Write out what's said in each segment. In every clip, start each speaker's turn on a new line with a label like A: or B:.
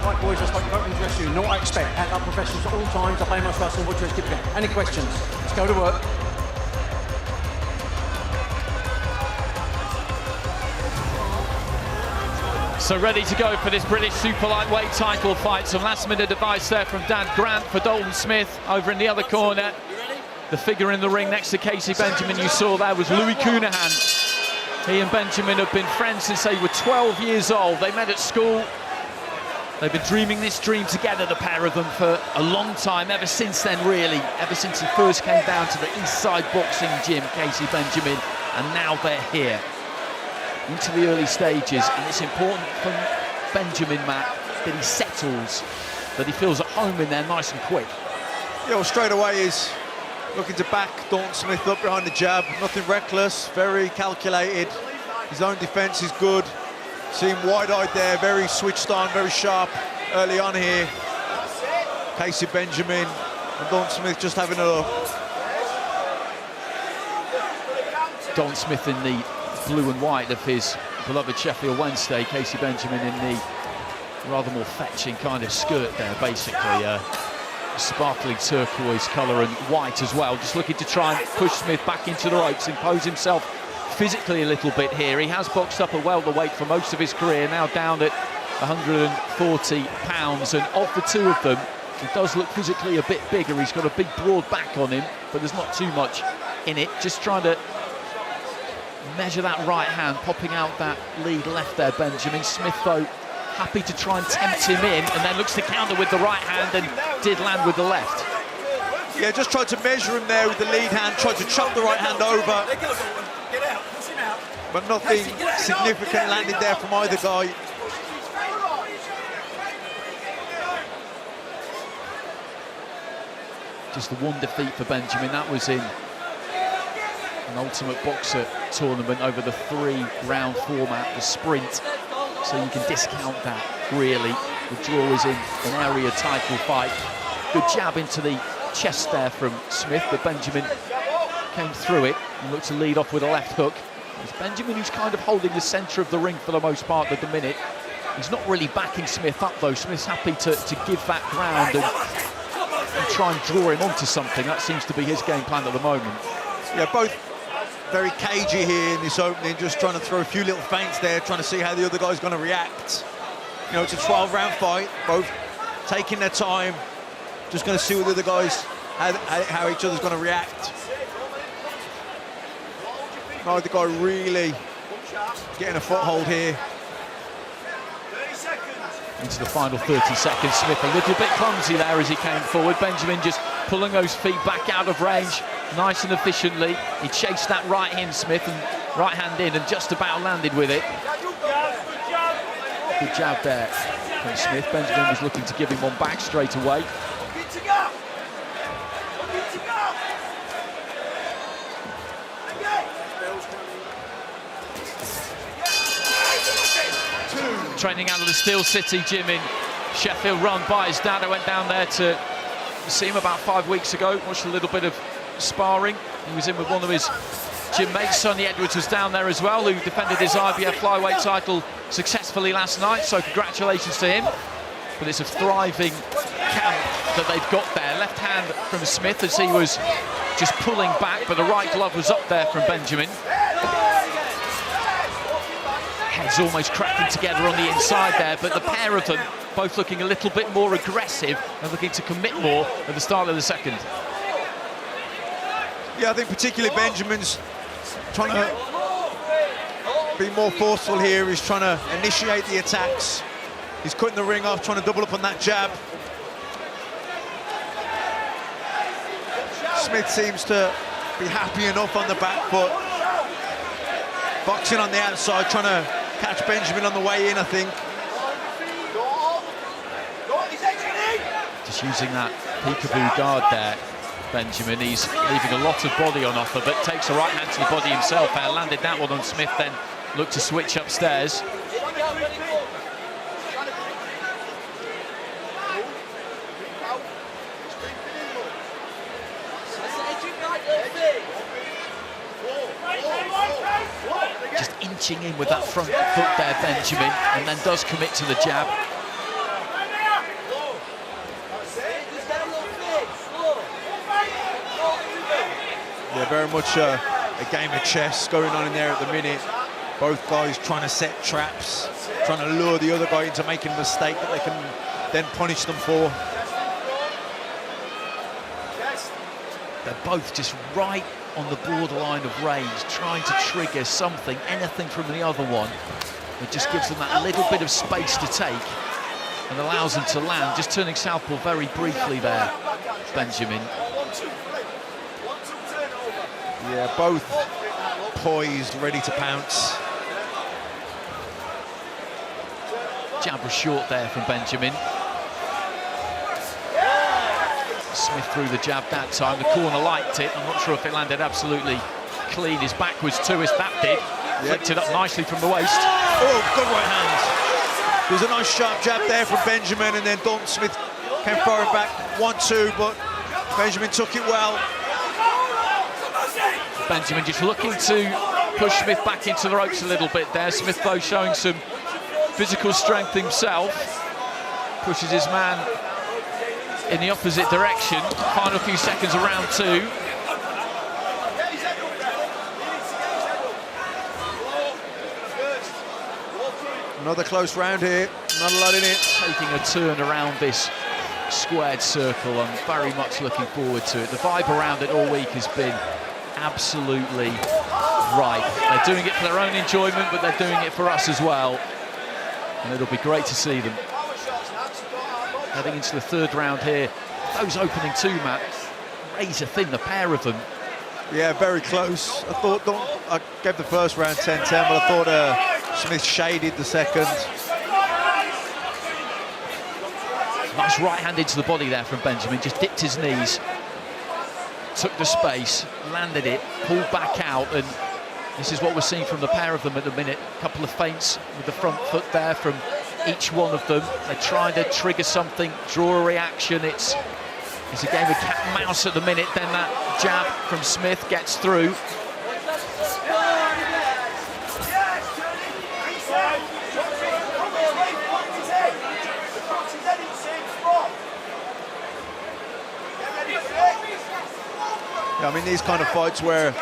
A: Right, boys, just like you don't address you. Know what I expect. Act like professionals at all times. I play my trust and watch you keep again. Any questions? Let's go to work.
B: So ready to go for this British super lightweight title fight. Some last minute advice there from Dan Grant for Dalton Smith. Over in the other corner, the figure in the ring next to Kaisee Benjamin you saw there was Louis Cunahan. He and Benjamin have been friends since they were 12 years old. They met at school. They've been dreaming this dream together, the pair of them, for a long time, ever since then, really. Ever since he first came down to the East Side boxing gym, Kaisee Benjamin, and now they're here, into the early stages. And it's important for Benjamin, Matt, that he settles, that he feels at home in there nice and quick.
C: Yeah, well, straight away he's looking to back Dalton Smith up behind the jab. Nothing reckless, very calculated. His own defence is good. See him wide-eyed there, very switched on, very sharp early on here. Kaisee Benjamin and Dalton Smith just having a look.
B: Dalton Smith in the blue and white of his beloved Sheffield Wednesday. Kaisee Benjamin in the rather more fetching kind of skirt there, basically. Sparkling turquoise colour and white as well. Just looking to try and push Smith back into the ropes, impose himself physically a little bit here. He has boxed up a welterweight for most of his career, now down at 140 pounds, and of the two of them, he does look physically a bit bigger. He's got a big broad back on him, but there's not too much in it. Just trying to measure that right hand, popping out that lead left there, Benjamin. Smith, though, happy to try and tempt him in, and then looks to counter with the right hand and did land with the left.
C: Yeah, just tried to measure him there with the lead hand, tried to chop the right hand over. But nothing significant landed there from either guy.
B: Just the one defeat for Benjamin. That was in an Ultimate Boxer tournament over the 3-round format, the sprint. So you can discount that, really. The draw is in an area title fight. Good jab into the chest there from Smith, but Benjamin came through it and looked to lead off with a left hook. It's Benjamin who's kind of holding the centre of the ring for the most part at the minute. He's not really backing Smith up, though. Smith's happy to give that ground and try and draw him onto something. That seems to be his game plan at the moment.
C: Yeah, both very cagey here in this opening, just trying to throw a few little feints there, trying to see how the other guy's going to react. You know, it's a 12-round fight, both taking their time, just going to see what the other guys, how each other's going to react. Now the guy really getting a foothold here.
B: Into the final 30 seconds, Smith a little bit clumsy there as he came forward. Benjamin just pulling those feet back out of range, nice and efficiently. He chased that right hand, Smith, and right hand in, and just about landed with it. Good jab there from Smith. Benjamin was looking to give him one back straight away. Training out of the Steel City gym in Sheffield, run by his dad. I went down there to see him about 5 weeks ago, watched a little bit of sparring. He was in with one of his gym mates. Sonny Edwards was down there as well, who defended his IBF flyweight title successfully last night, so congratulations to him. But it's a thriving camp that they've got there. Left hand from Smith as he was just pulling back, but the right glove was up there from Benjamin. Heads almost cracking together on the inside there, but the pair of them both looking a little bit more aggressive and looking to commit more at the start of the second.
C: Yeah, I think particularly Benjamin's trying to be more forceful here. He's trying to initiate the attacks. He's cutting the ring off, trying to double up on that jab. Smith seems to be happy enough on the back foot. Boxing on the outside, trying to catch Benjamin on the way in, I think.
B: Just using that peekaboo guard there, Benjamin. He's leaving a lot of body on offer, but takes a right hand to the body himself. Landed that one on Smith, then looked to switch upstairs. Just inching in with that front foot there, Benjamin, and then does commit to the jab.
C: Yeah, very much a game of chess going on in there at the minute. Both guys trying to set traps, trying to lure the other guy into making a mistake that they can then punish them for.
B: They're both just right on the borderline of range, trying to trigger something, anything from the other one. It just gives them that little bit of space to take and allows them to land. Just turning southpaw very briefly there, Benjamin.
C: Yeah, both poised, ready to pounce.
B: Jab was short there from Benjamin. Smith threw the jab that time. The corner liked it. I'm not sure if it landed absolutely clean. His backwards twist, that did. Flicked it up nicely from the waist.
C: Oh, good right hand. There's a nice sharp jab there from Benjamin, and then Dalton Smith came firing back 1-2, but Benjamin took it well.
B: Benjamin just looking to push Smith back into the ropes a little bit there. Smith, though, showing some physical strength himself. Pushes his man in the opposite direction. Final few seconds of round 2.
C: Another close round here, not a lot in it.
B: Taking a turn around this squared circle. I'm very much looking forward to it. The vibe around it all week has been absolutely right. They're doing it for their own enjoyment, but they're doing it for us as well. And it'll be great to see them. Heading into the 3rd round here. Those opening 2, Matt, razor thin, the pair of them.
C: Yeah, very close. I gave the first round 10-10, but I thought Smith shaded the second.
B: Nice right hand into the body there from Benjamin. Just dipped his knees, took the space, landed it, pulled back out, and this is what we're seeing from the pair of them at the minute. A couple of feints with the front foot there from each one of them. They're trying to trigger something, draw a reaction. It's a game of cat and mouse at the minute. Then that jab from Smith gets through.
C: I mean, these kind of fights where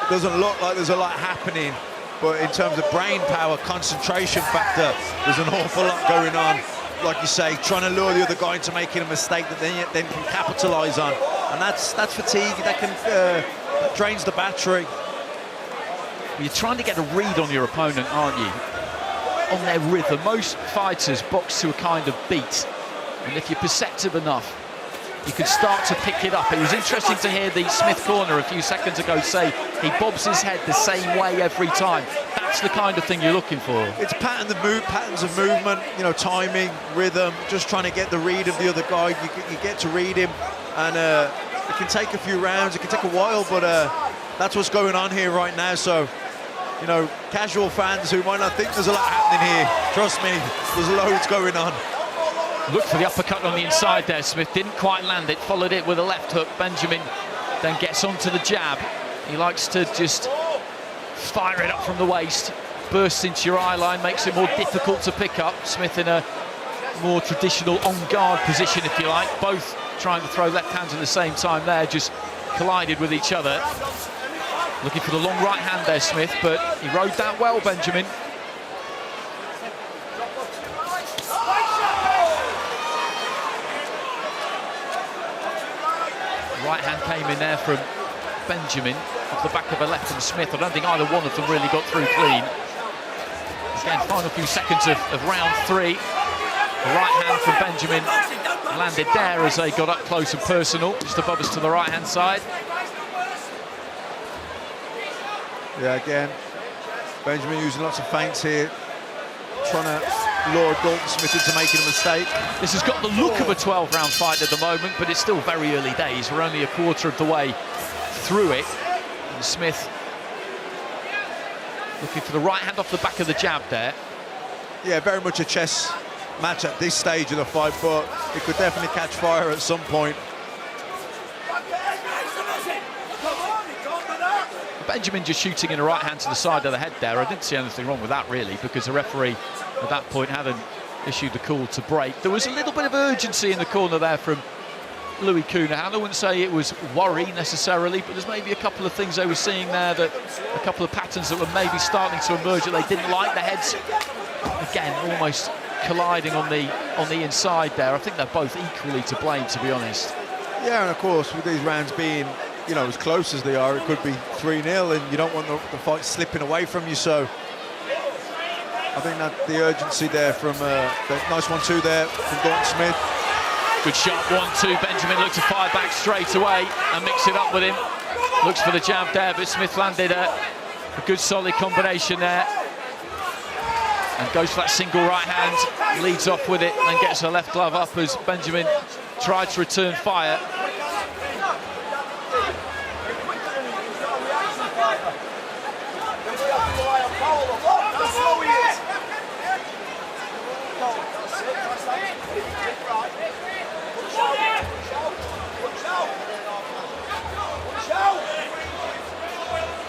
C: doesn't look like there's a lot happening, but in terms of brain power, concentration factor, there's an awful lot going on. Like you say, trying to lure the other guy into making a mistake that they can capitalise on, and that's fatigue. That that drains the battery.
B: You're trying to get a read on your opponent, aren't you? On their rhythm. Most fighters box to a kind of beat, and if you're perceptive enough, you can start to pick it up. It was interesting to hear the Smith corner a few seconds ago say he bobs his head the same way every time. That's the kind of thing you're looking for.
C: It's patterns of movement, you know, timing, rhythm, just trying to get the read of the other guy. You get to read him, and it can take a few rounds, it can take a while, but that's what's going on here right now. So, you know, casual fans who might not think there's a lot happening here, trust me, there's loads going on.
B: Looked for the uppercut on the inside there. Smith didn't quite land it, followed it with a left hook. Benjamin then gets onto the jab. He likes to just fire it up from the waist, bursts into your eye line, makes it more difficult to pick up. Smith in a more traditional on-guard position, if you like. Both trying to throw left hands at the same time there, just collided with each other. Looking for the long right hand there, Smith, but he rode that well, Benjamin. Right hand came in there from Benjamin off the back of a left from Smith. I don't think either one of them really got through clean. Again, final few seconds of round 3. The right hand from Benjamin landed there as they got up close and personal, just above us to the right hand side.
C: Yeah, again, Benjamin using lots of feints here, trying to lure Dalton Smith into making a mistake.
B: This has got the look of a 12-round fight at the moment, but it's still very early days. We're only a quarter of the way through it. And Smith looking for the right hand off the back of the jab there.
C: Yeah, very much a chess match at this stage of the fight, but it could definitely catch fire at some point.
B: Benjamin just shooting in a right hand to the side of the head there. I didn't see anything wrong with that, really, because the referee at that point hadn't issued the call to break. There was a little bit of urgency in the corner there from Louis Cunahan. I wouldn't say it was worry necessarily, but there's maybe a couple of things they were seeing there, that a couple of patterns that were maybe starting to emerge that they didn't like. The heads, again, almost colliding on the inside there. I think they're both equally to blame, to be honest.
C: Yeah, and of course, with these rounds being, you know, as close as they are, it could be 3-0, and you don't want the fight slipping away from you. So I think that the urgency there from the nice 1-2 there from Dalton Smith.
B: Good sharp 1-2. Benjamin looked to fire back straight away and mix it up with him. Looks for the jab there, but Smith landed a good solid combination there. And goes for that single right hand, leads off with it and gets a left glove up as Benjamin tried to return fire.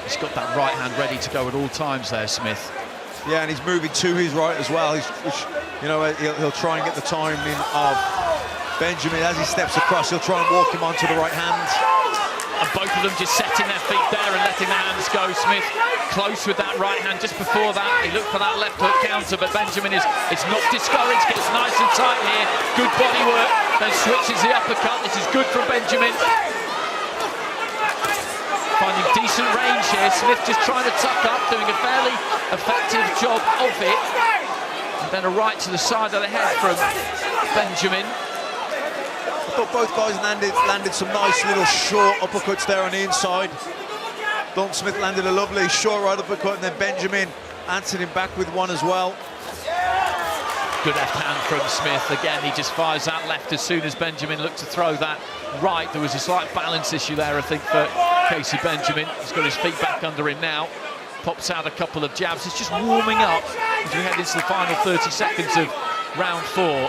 B: He's got that right hand ready to go at all times there, Smith.
C: Yeah, and he's moving to his right as well. Which, you know, he'll try and get the timing of Benjamin as he steps across. He'll try and walk him onto the right hand.
B: And both of them just setting their feet there and letting the hands go. Smith close with that right hand just before that. He looked for that left hook counter, but Benjamin is not discouraged. Gets nice and tight here. Good body work. Then switches the uppercut. This is good from Benjamin. Finding decent range here. Smith just trying to tuck up, doing a fairly effective job of it. And then a right to the side of the head from Benjamin.
C: I thought both guys landed some nice little short uppercuts there on the inside. Dalton Smith landed a lovely short right uppercut, and then Benjamin answered him back with one as well.
B: Good left hand from Smith. Again, he just fires that left as soon as Benjamin looked to throw that right. There was a slight balance issue there, I think, for Kaisee Benjamin. He's got his feet back under him now. Pops out a couple of jabs. He's just warming up as we head into the final 30 seconds of round 4.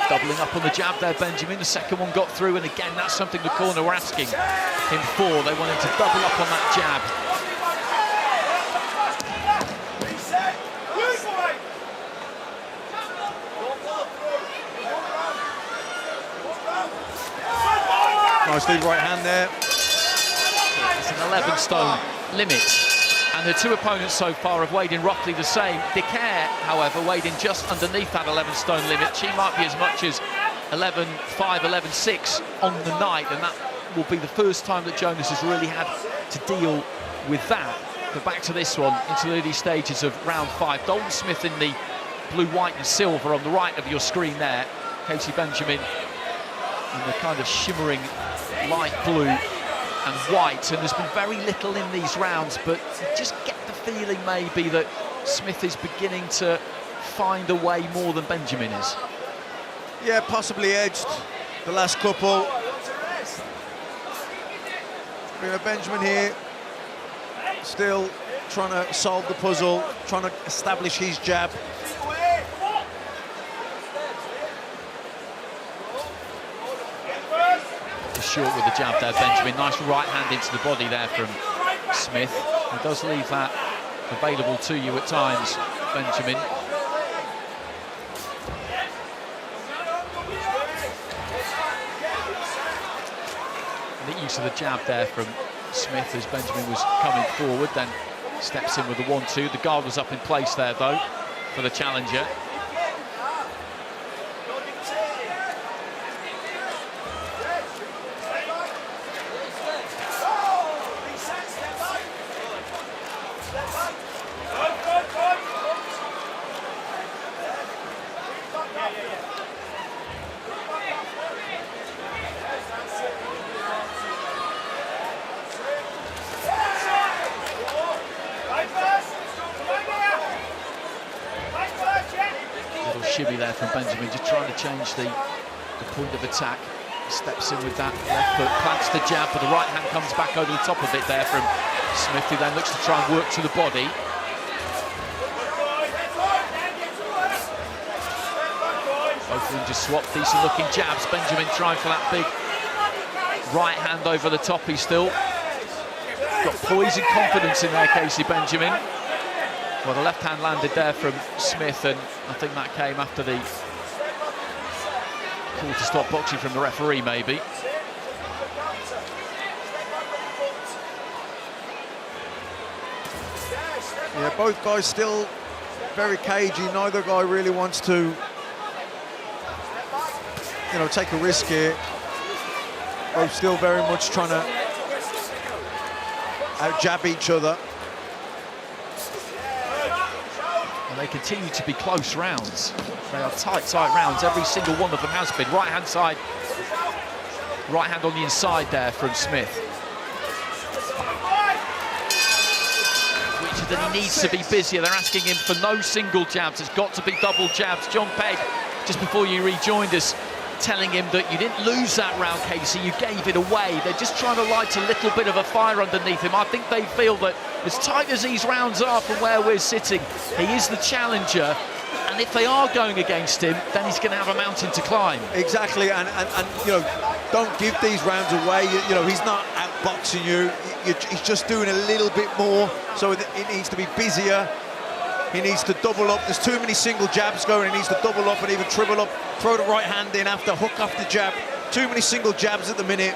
B: Doubling up on the jab there, Benjamin. The second one got through, and again, that's something the corner were asking him for. They want him to double up on that jab.
C: Nice deep right hand there.
B: It's an 11-stone limit, and the two opponents so far have weighed in roughly the same. Decare, however, weighed in just underneath that 11-stone limit. She might be as much as 11.5, 11.6 on the night, and that will be the first time that Jonas has really had to deal with that. But back to this one, into the early stages of round 5. Dalton Smith in the blue, white and silver on the right of your screen there. Kaisee Benjamin in the kind of shimmering light blue and white, and there's been very little in these rounds, but you just get the feeling maybe that Smith is beginning to find a way more than Benjamin is.
C: Yeah, possibly edged the last couple. You know, Benjamin here still trying to solve the puzzle, trying to establish his jab.
B: Short with the jab there, Benjamin. Nice right hand into the body there from Smith. He does leave that available to you at times, Benjamin. And the use of the jab there from Smith as Benjamin was coming forward, then steps in with the 1-2. The guard was up in place there, though, for the challenger. Shibby there from Benjamin, just trying to change the point of attack. Steps in with that left foot, plants the jab, but the right hand comes back over the top of it there from Smith, who then looks to try and work to the body. Both of them just swap decent looking jabs. Benjamin trying for that big right hand over the top. He's still got poise and confidence in there, Kaisee Benjamin. Well, the left hand landed there from Smith, and I think that came after the call to stop boxing from the referee, maybe.
C: Yeah, both guys still very cagey. Neither guy really wants to, you know, take a risk here. Both still very much trying to out-jab each other.
B: And they continue to be close rounds. They are tight rounds. Every single one of them has been. Right-hand side, right hand on the inside there from Smith. Which then he needs to be busier. They're asking him for no single jabs. It's got to be double jabs. John Pegg, just before you rejoined us, telling him that you didn't lose that round, Kaisee, you gave it away. They're just trying to light a little bit of a fire underneath him. I think they feel that as tight as these rounds are from where we're sitting, he is the challenger, and if they are going against him, then he's going to have a mountain to climb.
C: Exactly, and you know, don't give these rounds away. You know, he's not outboxing you. He's just doing a little bit more, so it needs to be busier. He needs to double up. There's too many single jabs going. He needs to double up and even triple up. Throw the right hand in after, hook off the jab. Too many single jabs at the minute.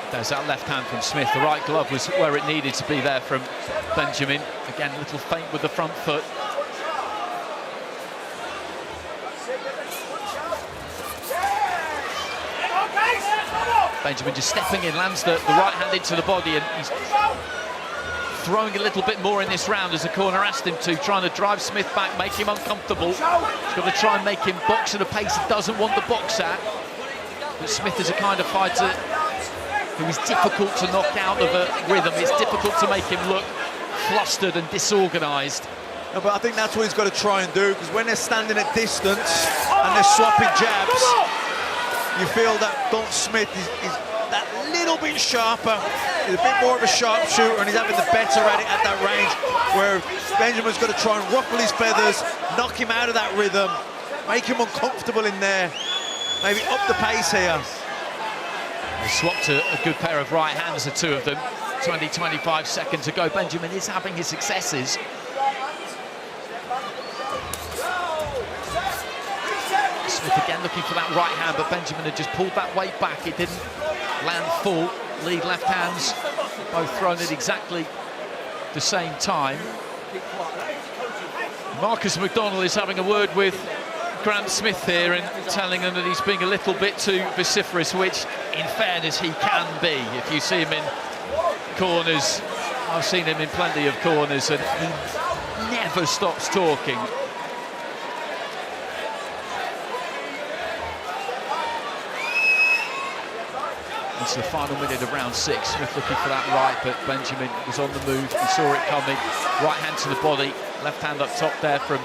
B: There's that left hand from Smith. The right glove was where it needed to be there from Benjamin. Again, a little feint with the front foot. Benjamin just stepping in, lands the right hand into the body, and he's throwing a little bit more in this round as the corner asked him to, trying to drive Smith back, make him uncomfortable. He's got to try and make him box at a pace he doesn't want to box at. But Smith is a kind of fighter who is difficult to knock out of a rhythm. It's difficult to make him look flustered and disorganised.
C: No, but I think that's what he's got to try and do, because when they're standing at distance and they're swapping jabs, you feel that Dalton Smith is that little bit sharper. He's a bit more of a sharpshooter, and he's having the better at it at that range, where Benjamin's got to try and ruffle his feathers, knock him out of that rhythm, make him uncomfortable in there, maybe up the pace here.
B: They swapped a good pair of right hands, the two of them. 20-25 seconds ago. Benjamin is having his successes. Smith again looking for that right hand, but Benjamin had just pulled that weight back. It didn't land full. Lead left hands, both thrown at exactly the same time. Marcus McDonald is having a word with Grant Smith here and telling him that he's being a little bit too vociferous, which, in fairness, he can be. If you see him in corners, I've seen him in plenty of corners, and he never stops talking. It's the final minute of round 6. Smith looking for that right, but Benjamin was on the move. He saw it coming. Right hand to the body, left hand up top there from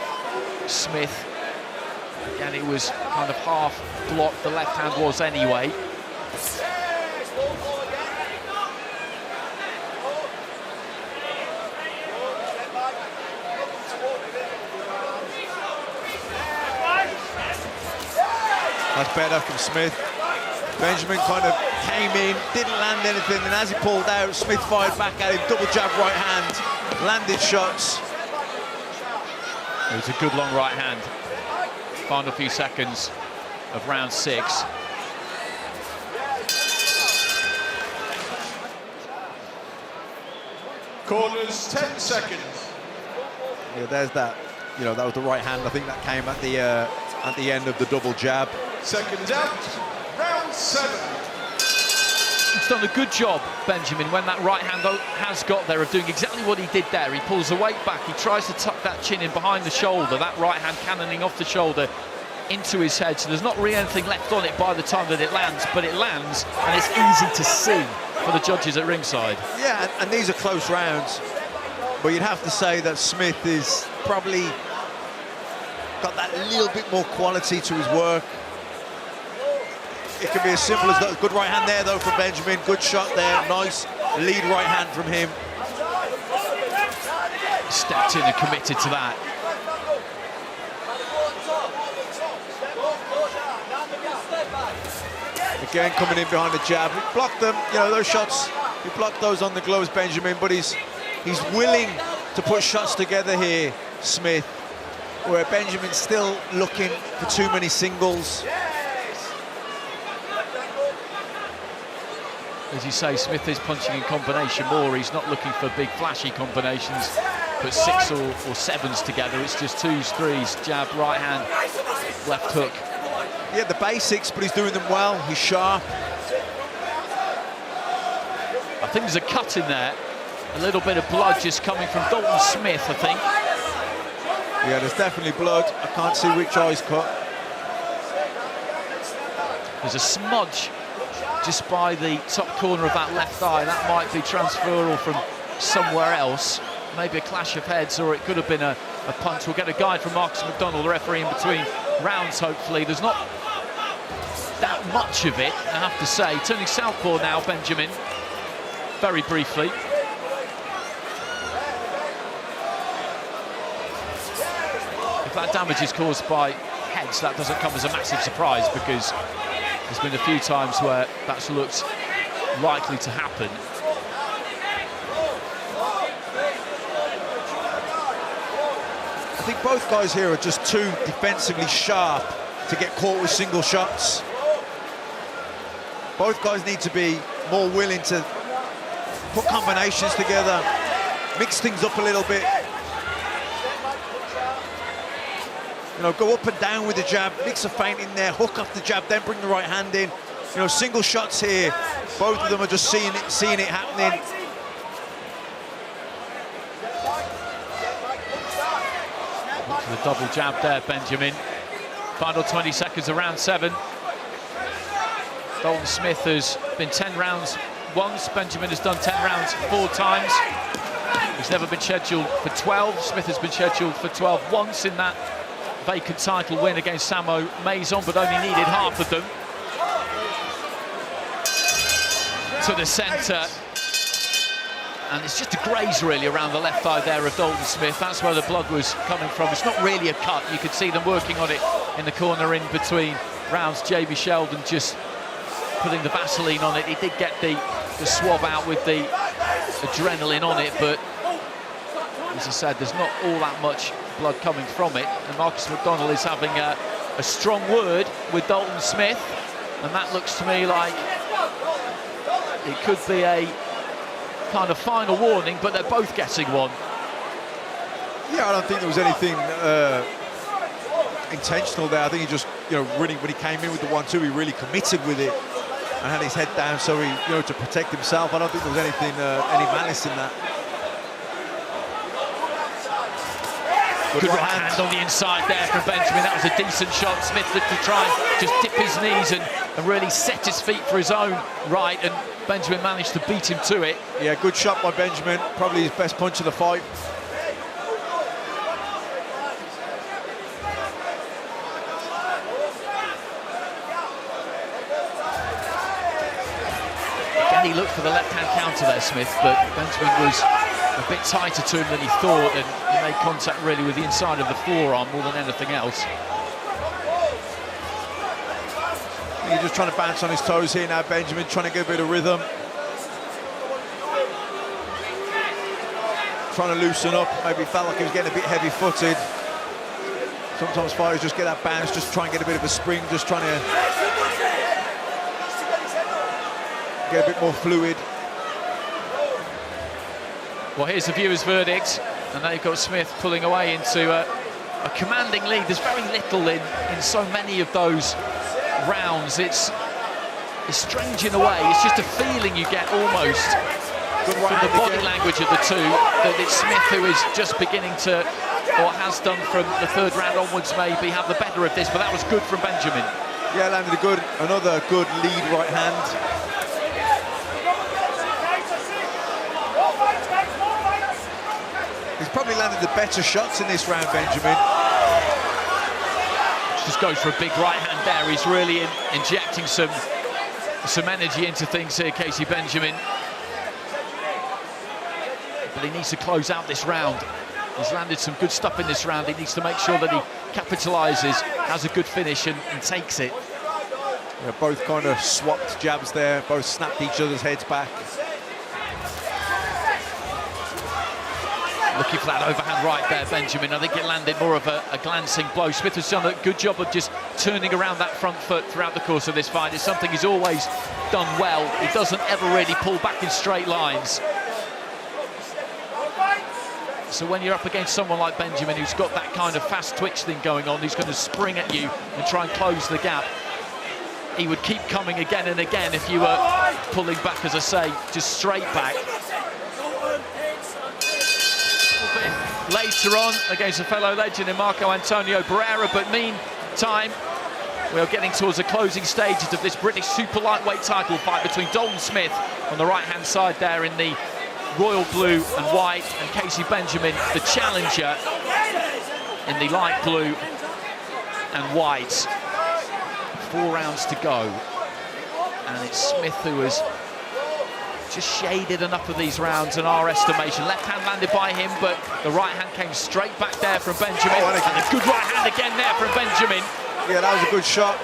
B: Smith. Again, it was kind of half blocked. The left hand was anyway.
C: That's better from Smith. Benjamin kind of came in, didn't land anything, and as he pulled out, Smith fired back at him, double jab right hand, landed shots.
B: It was a good long right hand. Final few seconds of round 6.
D: Corners, 10 seconds.
C: Yeah, there's that. You know, that was the right hand. I think that came at the end of the double jab.
D: Seconds out. Round 7.
B: He's done a good job, Benjamin, when that right hand has got there, of doing exactly what he did there. He pulls the weight back, he tries to tuck that chin in behind the shoulder, that right hand cannoning off the shoulder into his head, so there's not really anything left on it by the time that it lands, but it lands, and it's easy to see for the judges at ringside.
C: Yeah, and these are close rounds, but you'd have to say that Smith is probably got that little bit more quality to his work. It can be as simple as that. Good right hand there, though, from Benjamin. Good shot there. Nice lead right hand from him.
B: Stepped in and committed to that.
C: Again, coming in behind the jab. He blocked them. You know, those shots, he blocked those on the gloves, Benjamin, but he's He's willing to put shots together here, Smith, where Benjamin's still looking for too many singles.
B: As you say, Smith is punching in combination more. He's not looking for big flashy combinations, put 6 or 7s together. It's just 2s, 3s, jab, right hand, left hook.
C: Yeah, the basics, but he's doing them well. He's sharp.
B: I think there's a cut in there. A little bit of blood just coming from Dalton Smith, I think.
C: Yeah, there's definitely blood. I can't see which eye's cut.
B: There's a smudge just by the top corner of that left eye. That might be transferal from somewhere else. Maybe a clash of heads, or it could have been a punch. We'll get a guide from Marcus McDonald, the referee, in between rounds, hopefully. There's not that much of it, I have to say. Turning southpaw now, Benjamin, very briefly. If that damage is caused by heads, that doesn't come as a massive surprise, because there's been a few times where that's looked likely to happen.
C: I think both guys here are just too defensively sharp to get caught with single shots. Both guys need to be more willing to put combinations together, mix things up a little bit. You know, go up and down with the jab, mix a feint in there, hook off the jab, then bring the right hand in. You know, single shots here. Both of them are just seeing it happening.
B: Look for the double jab there, Benjamin. Final 20 seconds of round 7. Dalton Smith has been 10 rounds once. Benjamin has done 10 rounds 4 times. He's never been scheduled for 12. Smith has been scheduled for 12 once in that vacant title win against Samo Maison, but only needed half of them. To the centre. And it's just a graze really around the left eye there of Dalton Smith. That's where the blood was coming from. It's not really a cut. You could see them working on it in the corner in between rounds. JB Sheldon just putting the Vaseline on it. He did get the swab out with the adrenaline on it, but as I said, there's not all that much blood coming from it. And Marcus McDonald is having a strong word with Dalton Smith, and that looks to me like it could be a kind of final warning, but they're both getting one.
C: Yeah, I don't think there was anything intentional there. I think he just, you know, really, when he came in with the 1-2, he really committed with it and had his head down, so he, you know, to protect himself. I don't think there was anything, any malice in that.
B: Good right hand on the inside there from Benjamin. That was a decent shot. Smith looked to try and just dip his knees and really set his feet for his own right, and Benjamin managed to beat him to it.
C: Yeah, good shot by Benjamin. Probably his best punch of the fight.
B: Again, he looked for the left-hand counter there, Smith, but Benjamin was a bit tighter to him than he thought, and he made contact really with the inside of the forearm more than anything else.
C: He's just trying to bounce on his toes here now, Benjamin, trying to get a bit of rhythm. Trying to loosen up. Maybe felt like he was getting a bit heavy-footed. Sometimes fighters just get that bounce, just try and get a bit of a spring, just trying to get a bit more fluid.
B: Well, here's the viewer's verdict, and they've got Smith pulling away into a commanding lead. There's very little in so many of those rounds. It's strange in a way. It's just a feeling you get almost from the body language of the two, that it's Smith who is just beginning to, or has done from the 3rd round onwards maybe, have the better of this, but that was good from Benjamin.
C: Yeah, landed another good lead right hand. He's probably landed the better shots in this round, Benjamin.
B: Just goes for a big right hand there. He's really injecting some energy into things here, Kaisee Benjamin. But he needs to close out this round. He's landed some good stuff in this round. He needs to make sure that he capitalises, has a good finish and takes it.
C: Yeah, both kind of swapped jabs there, both snapped each other's heads back.
B: Looking for that overhand right there, Benjamin. I think it landed more of a glancing blow. Smith has done a good job of just turning around that front foot throughout the course of this fight. It's something he's always done well. He doesn't ever really pull back in straight lines. So when you're up against someone like Benjamin, who's got that kind of fast twitch thing going on, who's going to spring at you and try and close the gap, he would keep coming again and again if you were pulling back, as I say, just straight back. Later on against a fellow legend in Marco Antonio Barrera, but meantime we are getting towards the closing stages of this British super lightweight title fight between Dalton Smith on the right hand side there in the royal blue and white, and Kaisee Benjamin, the challenger, in the light blue and white. 4 rounds to go, and it's Smith who has just shaded enough of these rounds in our estimation. Left hand landed by him, but the right hand came straight back there from Benjamin. And a good right hand again there from Benjamin.
C: Yeah, that was a good shot.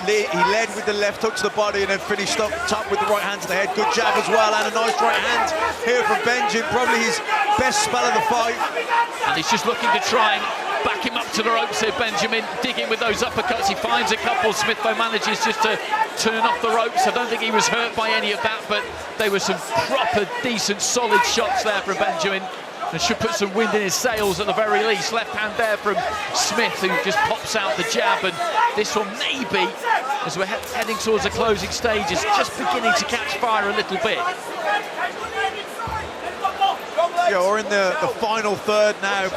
C: He led with the left hook to the body and then finished up top with the right hand to the head. Good jab as well, and a nice right hand here from Benjamin. Probably his best spell of the fight.
B: And he's just looking to try and back him up to the ropes here, Benjamin, digging with those uppercuts. He finds a couple. Smith, though, manages just to turn off the ropes. I don't think he was hurt by any of that, but they were some proper, decent, solid shots there from Benjamin, and should put some wind in his sails at the very least. Left hand there from Smith, who just pops out the jab, and this one maybe, as we're heading towards the closing stages, just beginning to catch fire a little bit.
C: Yeah, we're in the final third now.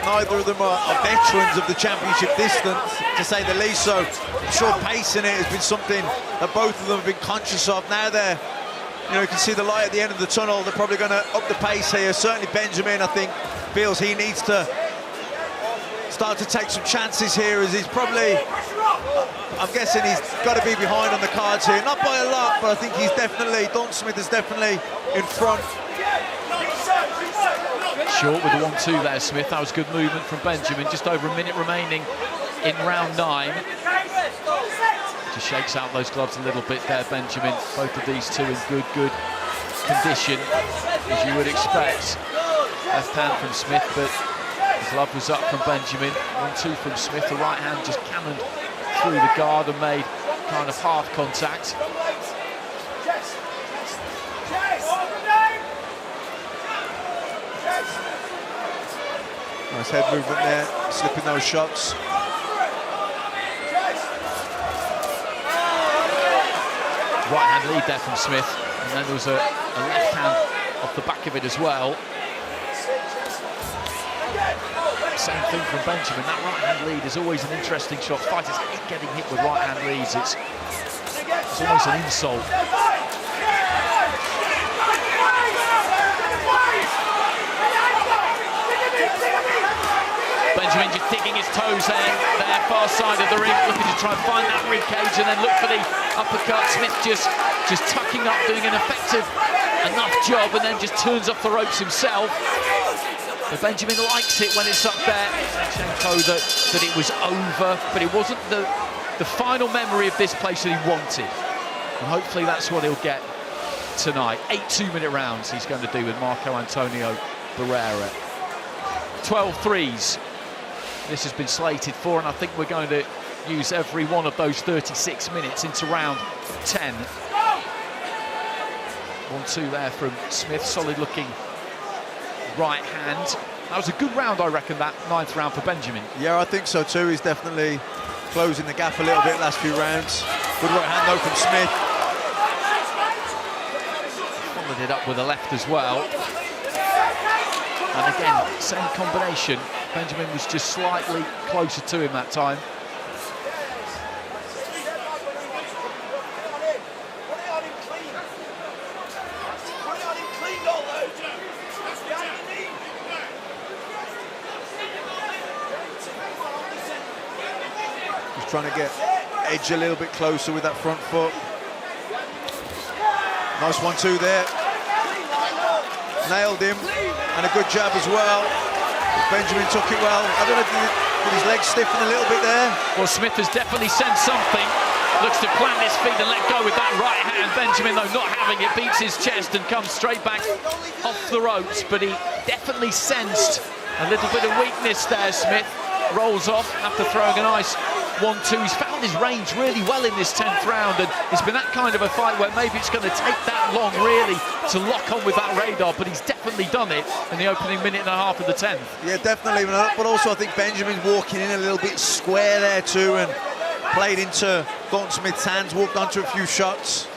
C: Neither of them are veterans of the championship distance, to say the least, so I'm sure pacing it has been something that both of them have been conscious of. Now they're, you can see the light at the end of the tunnel. They're probably going to up the pace here. Certainly Benjamin, I think, feels he needs to start to take some chances here, as he's probably, I'm guessing he's got to be behind on the cards here. Not by a lot, but I think he's definitely, Dalton Smith is definitely in front.
B: Short with the 1-2 there, Smith. That was good movement from Benjamin. Just over a minute remaining in round 9. Just shakes out those gloves a little bit there, Benjamin. Both of these two in good condition, as you would expect. Left hand from Smith, but the glove was up from Benjamin. 1-2 from Smith. The right hand just cannoned through the guard and made kind of half contact.
C: Nice head movement there, slipping those shots.
B: Right hand lead there from Smith, and then there was a left hand off the back of it as well. Same thing from Benjamin. That right hand lead is always an interesting shot. Fighters hate getting hit with right hand leads. It's almost an insult. Benjamin just digging his toes there, far side of the ring, looking to try and find that rib cage and then look for the uppercut. Smith just tucking up, doing an effective enough job, and then just turns off the ropes himself. But Benjamin likes it when it's up there. Zinchenko that it was over, but it wasn't the final memory of this place that he wanted. And hopefully that's what he'll get tonight. 8 2-minute rounds he's going to do with Marco Antonio Barrera. 12 threes. This has been slated for, and I think we're going to use every one of those 36 minutes into round 10. 1-2 there from Smith, solid looking right hand. That was a good round, I reckon, that 9th round for Benjamin.
C: Yeah, I think so too. He's definitely closing the gap a little bit last few rounds. Good right hand though from Smith.
B: Followed it up with a left as well. And again, same combination. Benjamin was just slightly closer to him that time.
C: He's trying to get edge a little bit closer with that front foot. Nice 1-2 there. Nailed him, and a good jab as well. Benjamin took it well. I don't know, did his legs stiffen a little bit there?
B: Well, Smith has definitely sensed something. Looks to plant his feet and let go with that right hand. Benjamin, though, not having it, beats his chest and comes straight back off the ropes, but he definitely sensed a little bit of weakness there. Smith rolls off after throwing a nice 1-2. He's found his range really well in this 10th round, and it's been that kind of a fight where maybe it's going to take that long really to lock on with that radar, but he's definitely done it in the opening minute and a half of the 10th.
C: Yeah, definitely, but also I think Benjamin's walking in a little bit square there too, and played into Dalton Smith's hands, walked onto a few shots.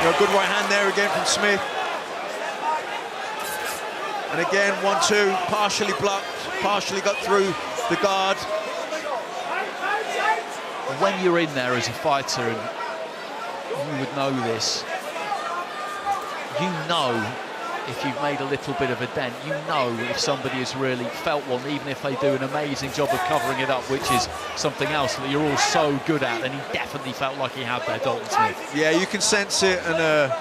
C: A good right hand there again from Smith. And again, 1-2, partially blocked, partially got through the guard.
B: When you're in there as a fighter, and you would know this, you know if you've made a little bit of a dent, you know if somebody has really felt one, even if they do an amazing job of covering it up, which is something else that you're all so good at, and he definitely felt like he had there, Dalton Smith.
C: Yeah, you can sense it, and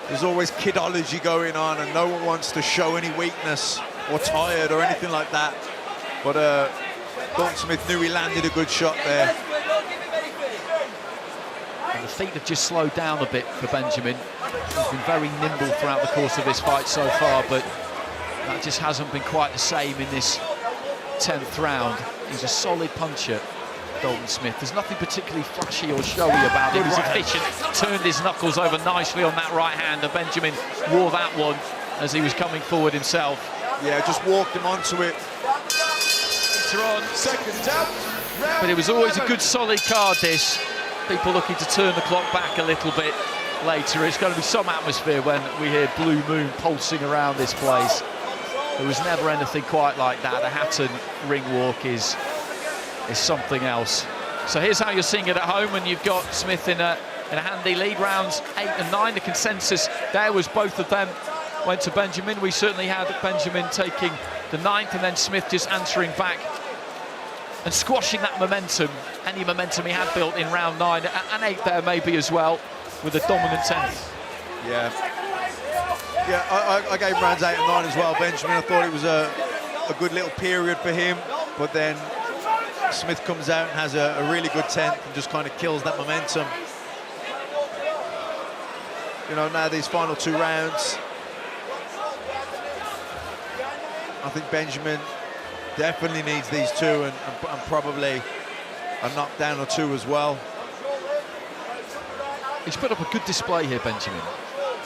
C: there's always kidology going on, and no one wants to show any weakness or tired or anything like that. But Dalton Smith knew he landed a good shot there.
B: And the feet have just slowed down a bit for Benjamin. He's been very nimble throughout the course of this fight so far, but that just hasn't been quite the same in this 10th round. He's a solid puncher, Dalton Smith. There's nothing particularly flashy or showy about him. He's efficient, turned his knuckles over nicely on that right hand, and Benjamin wore that one as he was coming forward himself.
C: Yeah, just walked him onto it.
B: Later on.
D: Seconds out.
B: But it was always a good solid card, this. People looking to turn the clock back a little bit later. It's going to be some atmosphere when we hear Blue Moon pulsing around this place. There was never anything quite like that. The Hatton ring walk is something else. So here's how you're seeing it at home, and you've got Smith in a handy lead. Rounds 8 and 9. The consensus there was both of them went to Benjamin. We certainly had Benjamin taking the 9th, and then Smith just answering back and squashing that momentum, any momentum he had built in round 9 and 8 there maybe as well, with a dominant 10th.
C: Yeah, I gave rounds 8 and 9 as well, Benjamin. I thought it was a good little period for him, but then Smith comes out and has a really good 10th and just kind of kills that momentum. You know, now these final 2 rounds, I think Benjamin definitely needs these 2 and probably a knockdown or 2 as well.
B: He's put up a good display here, Benjamin.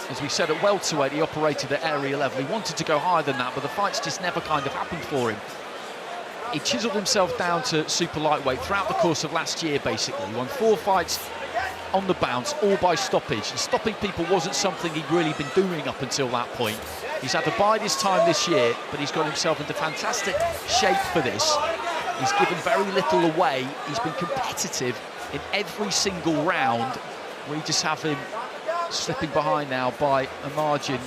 B: As we said, at welterweight, he operated at area level. He wanted to go higher than that, but the fights just never kind of happened for him. He chiseled himself down to super lightweight throughout the course of last year, basically. He won 4 fights on the bounce, all by stoppage. And stopping people wasn't something he'd really been doing up until that point. He's had to bide his time this year, but he's got himself into fantastic shape for this. He's given very little away. He's been competitive in every single round. We just have him slipping behind now by a margin,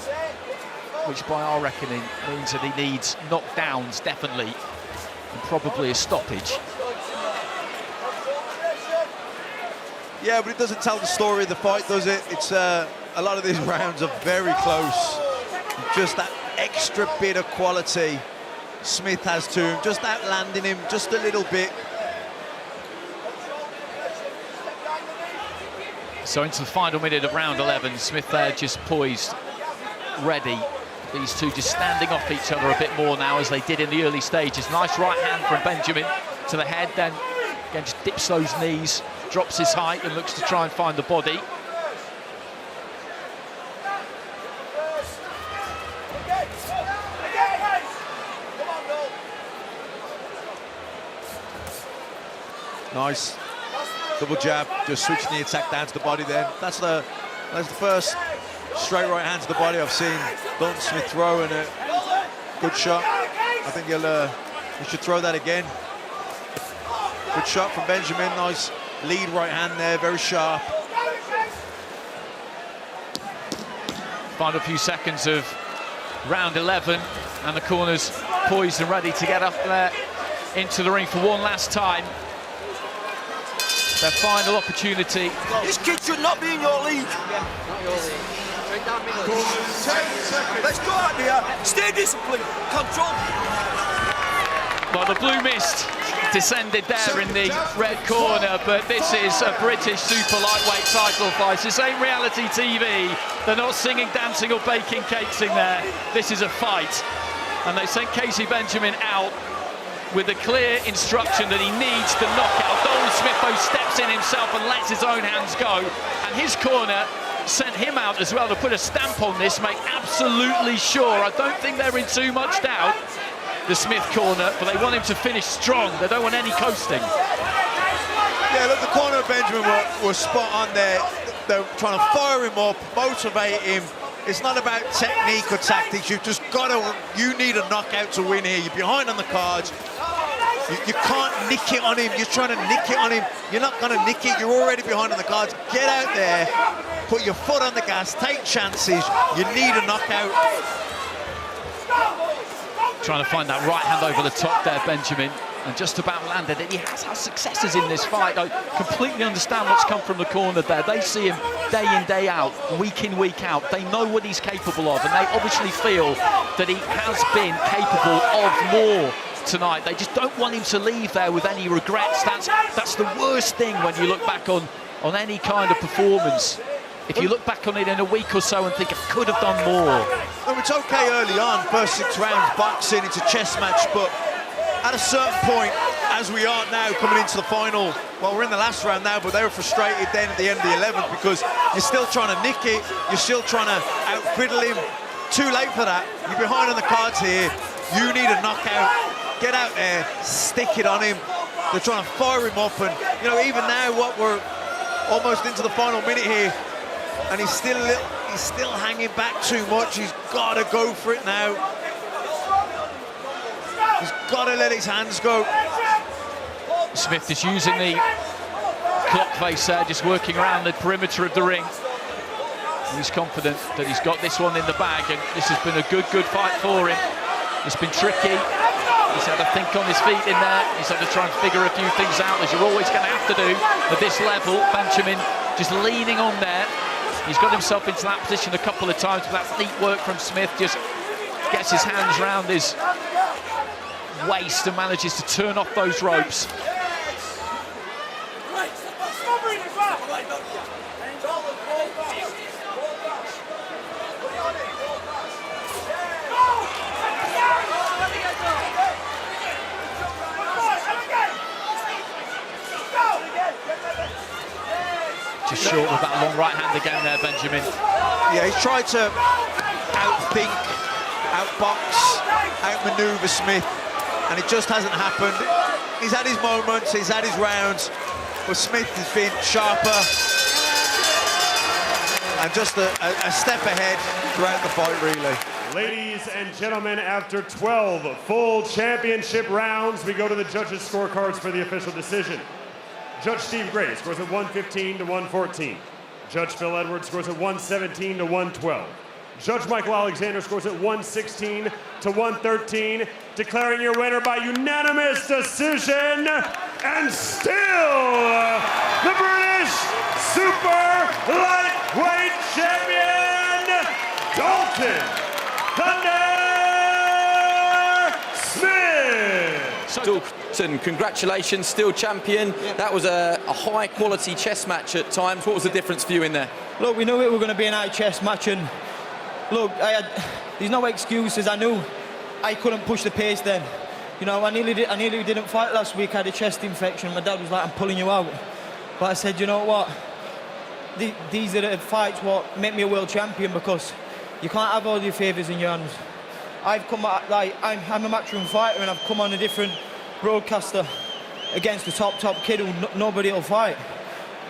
B: which by our reckoning means that he needs knockdowns, definitely, and probably a stoppage.
C: Yeah, but it doesn't tell the story of the fight, does it? It's a lot of these rounds are very close. Just that extra bit of quality Smith has to him, just outlanding him just a little bit.
B: So into the final minute of round 11, Smith there just poised, ready. These two just standing off each other a bit more now, as they did in the early stages. Nice right hand from Benjamin to the head, then again just dips those knees, drops his height and looks to try and find the body.
C: Nice double jab, just switching the attack down to the body then. That's the first straight right hand to the body I've seen Dalton Smith throw, and a good shot. I think he should throw that again. Good shot from Benjamin, nice lead right hand there, very sharp.
B: Final few seconds of round 11, and the corners poised and ready to get up there into the ring for one last time. Their final opportunity.
E: This kid should not be in your league.
D: Corners, 10 seconds.
E: Let's go out there. Stay disciplined. Control.
B: Well, the blue mist descended there in the red corner, but this is a British super lightweight title fight. This ain't reality TV. They're not singing, dancing or baking cakes in there. This is a fight. And they sent Kaisee Benjamin out with a clear instruction that he needs the knockout. Dalton Smith, though, steps in himself and lets his own hands go. And his corner sent him out as well to put a stamp on this, make absolutely sure. I don't think they're in too much doubt, the Smith corner, but they want him to finish strong. They don't want any coasting.
C: Yeah, look, the corner of Benjamin was spot on there. They're trying to fire him up, motivate him. It's not about technique or tactics. You've just got to, you need a knockout to win here. You're behind on the cards. You can't nick it on him. You're trying to nick it on him. You're not going to nick it. You're already behind on the cards. Get out there, put your foot on the gas, take chances. You need a knockout.
B: Trying to find that right hand over the top there, Benjamin, and just about landed it. He has had successes in this fight. I completely understand what's come from the corner there. They see him day in, day out, week in, week out. They know what he's capable of, and they obviously feel that he has been capable of more tonight. They just don't want him to leave there with any regrets. That's the worst thing when you look back on any kind of performance. If you look back on it in a week or so and think, I could have done more.
C: No, it's okay early on, first 6 rounds, boxing, it's a chess match, but at a certain point, as we are now coming into the final, well, we're in the last round now, but they were frustrated then at the end of the 11th because you're still trying to nick it, you're still trying to out-fiddle him. Too late for that. You're behind on the cards here. You need a knockout. Get out there, stick it on him. They're trying to fire him up, and you know, even now, what we're almost into the final minute here, and he's still hanging back too much. He's got to go for it now. He's got to let his hands go.
B: Smith is using the clock face there, just working around the perimeter of the ring. He's confident that he's got this one in the bag, and this has been a good fight for him. It's been tricky. He's had to think on his feet in there. He's had to try and figure a few things out, as you're always going to have to do at this level. Benjamin just leaning on there. He's got himself into that position a couple of times, but that neat work from Smith. Just gets his hands round his waist and manages to turn off those ropes. Just short with that long right hand again there, Benjamin.
C: Yeah, he's tried to outthink, outbox, outmaneuver Smith, and it just hasn't happened. He's had his moments, he's had his rounds, but Smith has been sharper and just a step ahead throughout the fight, really.
D: Ladies and gentlemen, after 12 full championship rounds, we go to the judges' scorecards for the official decision. Judge Steve Gray scores at 115 to 114. Judge Phil Edwards scores at 117 to 112. Judge Michael Alexander scores at 116 to 113, declaring your winner by unanimous decision, and still the British Super Lightweight Champion, Dalton Smith.
F: Dalton, congratulations, still champion. Yeah. That was a high-quality chess match at times. What was the difference for you in there?
G: Look, we knew it was going to be an high chess match, and look, there's no excuses. I knew I couldn't push the pace then. You know, I nearly didn't fight last week. I had a chest infection. My dad was like, I'm pulling you out. But I said, you know what? These are the fights what make me a world champion, because you can't have all your favours in your hands. I've come out, like, I'm a matchroom fighter, and I've come on a different broadcaster against the top kid who nobody will fight.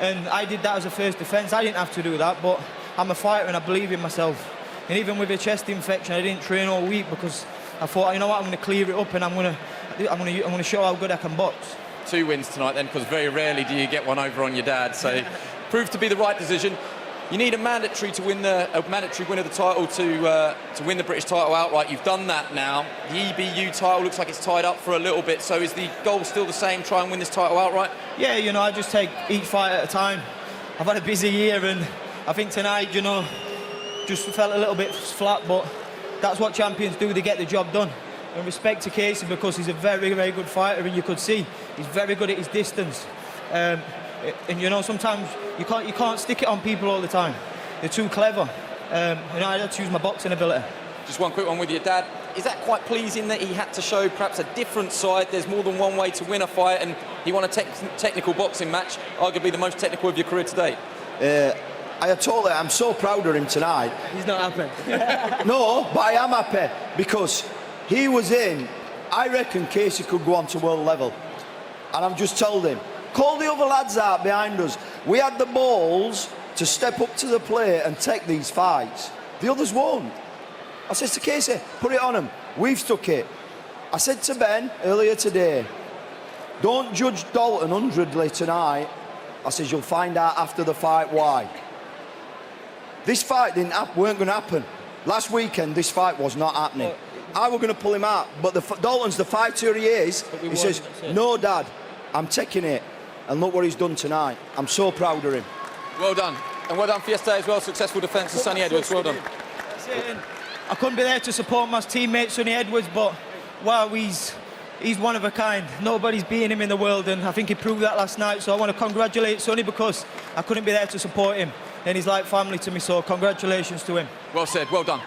G: And I did that as a first defence. I didn't have to do that, but I'm a fighter and I believe in myself. And even with a chest infection, I didn't train all week because I thought, you know what, I'm going to clear it up and I'm going to show how good I can box.
F: 2 wins tonight then, because very rarely do you get one over on your dad. So proved to be the right decision. You need a mandatory win of the title to win the British title outright. You've done that now. The EBU title looks like it's tied up for a little bit. So is the goal still the same, try and win this title outright? Yeah,
G: you know, I just take each fight at a time. I've had a busy year, and I think tonight, you know, just felt a little bit flat, but that's what champions do, they get the job done. and respect to Kaisee because he's a very, very good fighter, and you could see he's very good at his distance. And you know, sometimes you can't stick it on people all the time. They're too clever. You know, I had to use my boxing ability.
F: Just one quick one with your dad. Is that quite pleasing that he had to show perhaps a different side? There's more than one way to win a fight, and he won a technical boxing match, arguably the most technical of your career to date.
E: I'm so proud of him tonight.
G: He's not happy.
E: No, but I am happy because he was in. I reckon Kaisee could go on to world level. And I've just told him, call the other lads out behind us. We had the balls to step up to the plate and take these fights. The others won't. I said to Kaisee, put it on him. We've stuck it. I said to Ben earlier today, don't judge Dalton 100ly tonight. I said, you'll find out after the fight why. This fight weren't going to happen. Last weekend, this fight was not happening. I were going to pull him out, but Dalton's the fighter he is. He says, no, Dad, I'm taking it. And look what he's done tonight. I'm so proud of him.
F: Well done. And well done for yesterday as well. Successful defence of Sonny Edwards. Well done.
G: I couldn't be there to support my teammate Sonny Edwards, but wow, he's one of a kind. Nobody's beating him in the world, and I think he proved that last night. So I want to congratulate Sonny because I couldn't be there to support him, and he's like family to me. So congratulations to him.
F: Well said. Well done.